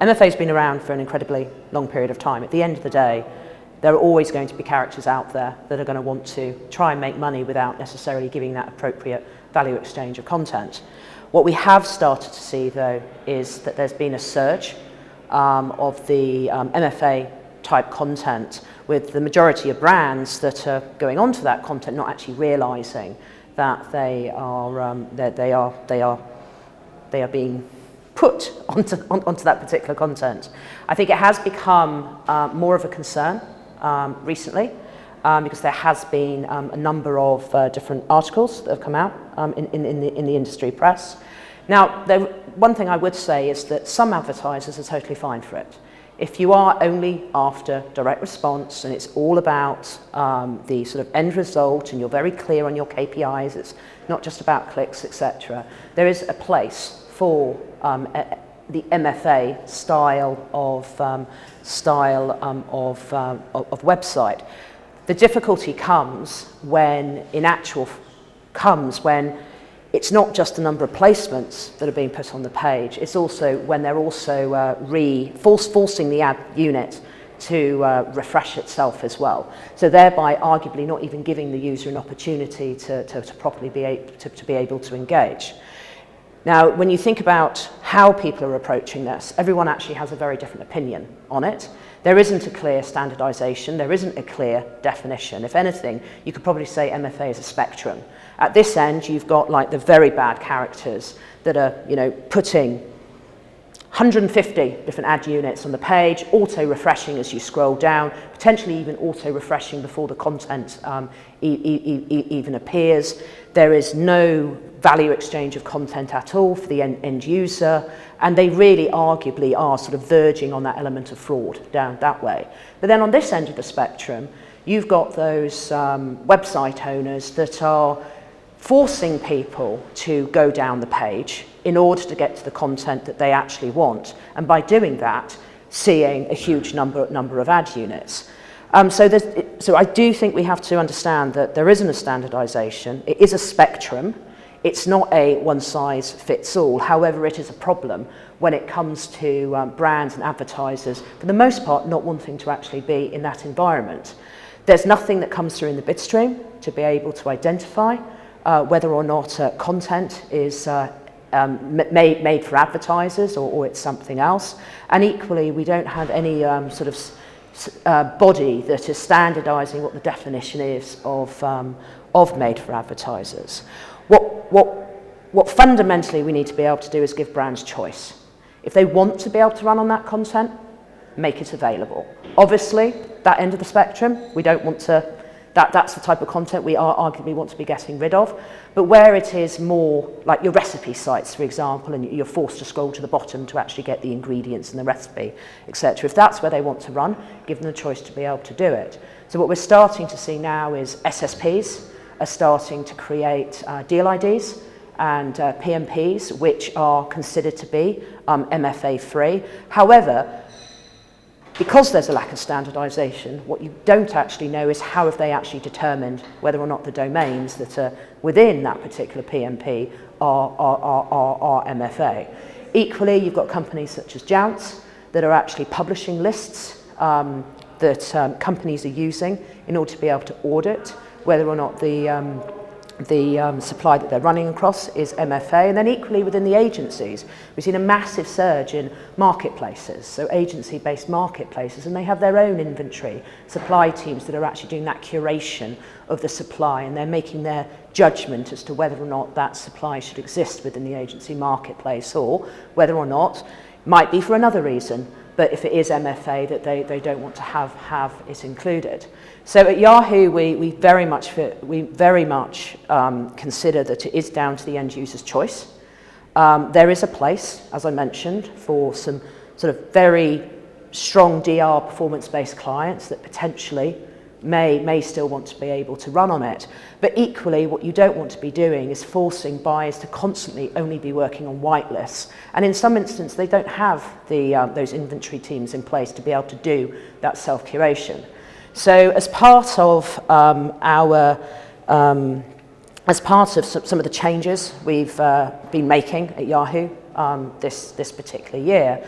MFA's been around for an incredibly long period of time. At the end of the day, there are always going to be characters out there that are going to want to try and make money without necessarily giving that appropriate value exchange of content. What we have started to see, though, is that there's been a surge of the MFA type content, with the majority of brands that are going onto that content not actually realizing that they are being put onto that particular content. I think it has become more of a concern recently, because there has been a number of different articles that have come out in the industry press. Now, one thing I would say is that some advertisers are totally fine for it. If you are only after direct response and it's all about the sort of end result and you're very clear on your KPIs, it's not just about clicks, etc., there is a place for the MFA style of website. The difficulty comes when it's not just the number of placements that are being put on the page, it's also when they're also forcing the ad unit to refresh itself as well. So thereby arguably not even giving the user an opportunity to properly be able to engage. Now, when you think about how people are approaching this, everyone actually has a very different opinion on it. There isn't a clear standardization, there isn't a clear definition. If anything, you could probably say MFA is a spectrum. At this end, you've got like the very bad characters that are, putting 150 different ad units on the page, auto-refreshing as you scroll down, potentially even auto-refreshing before the content even appears. There is no value exchange of content at all for the end user, and they really arguably are sort of verging on that element of fraud down that way. But then on this end of the spectrum, you've got those website owners that are forcing people to go down the page in order to get to the content that they actually want, and by doing that, seeing a huge number of ad units. So I do think we have to understand that there isn't a standardization. It is a spectrum. It's not a one-size-fits-all. However, it is a problem when it comes to brands and advertisers, for the most part, not wanting to actually be in that environment. There's nothing that comes through in the bidstream to be able to identify whether or not content is made for advertisers or it's something else. And equally, we don't have any sort of body that is standardizing what the definition is of made for advertisers. What fundamentally we need to be able to do is give brands choice. If they want to be able to run on that content, make it available. Obviously, that end of the spectrum, we don't want to, that's the type of content we arguably want to be getting rid of. But where it is more like your recipe sites, for example, and you're forced to scroll to the bottom to actually get the ingredients and the recipe, etc. If that's where they want to run, give them the choice to be able to do it. So what we're starting to see now is SSPs are starting to create deal IDs and PMPs, which are considered to be MFA-free. However, because there's a lack of standardization, what you don't actually know is how have they actually determined whether or not the domains that are within that particular PMP are MFA. Equally, you've got companies such as Jounce that are actually publishing lists that companies are using in order to be able to audit whether or not the supply that they're running across is MFA. And then equally within the agencies, we've seen a massive surge in marketplaces, so agency-based marketplaces, and they have their own inventory, supply teams that are actually doing that curation of the supply, and they're making their judgment as to whether or not that supply should exist within the agency marketplace, or whether or not, might be for another reason, but if it is MFA, that they don't want to have it included. So at Yahoo, we very much consider that it is down to the end user's choice. There is a place, as I mentioned, for some sort of very strong DR performance-based clients that potentially may still want to be able to run on it. But equally, what you don't want to be doing is forcing buyers to constantly only be working on whitelists. And in some instances, they don't have those inventory teams in place to be able to do that self-curation. So as part of some of the changes we've been making at Yahoo this particular year,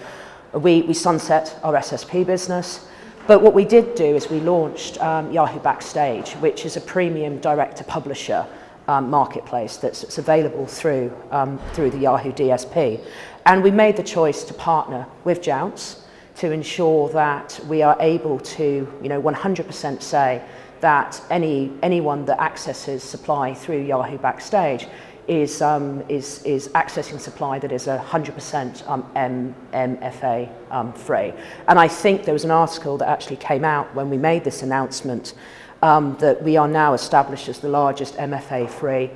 We sunset our SSP business, but what we did do is we launched Yahoo Backstage, which is a premium direct-to-publisher marketplace that's available through the Yahoo DSP. And we made the choice to partner with Jounce to ensure that we are able to 100% say that anyone that accesses supply through Yahoo Backstage is accessing supply that is 100% MFA free. And I think there was an article that actually came out when we made this announcement that we are now established as the largest MFA-free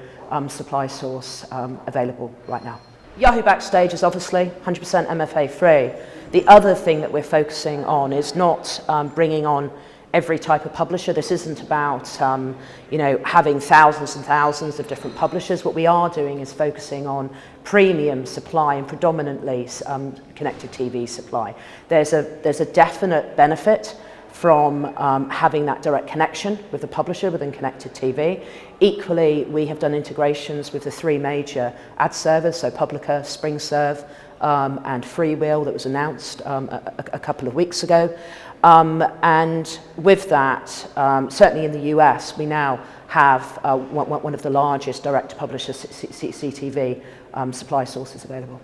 supply source available right now. Yahoo Backstage is obviously 100% MFA-free. The other thing that we're focusing on is not bringing on every type of publisher. This isn't about having thousands and thousands of different publishers. What we are doing is focusing on premium supply and predominantly connected TV supply. There's a definite benefit from having that direct connection with the publisher within connected TV. Equally, we have done integrations with the 3 major ad servers, so Publica, SpringServe, and Freewheel, that was announced a couple of weeks ago. And with that, certainly in the US, we now have one of the largest direct-to-publisher CTV supply sources available.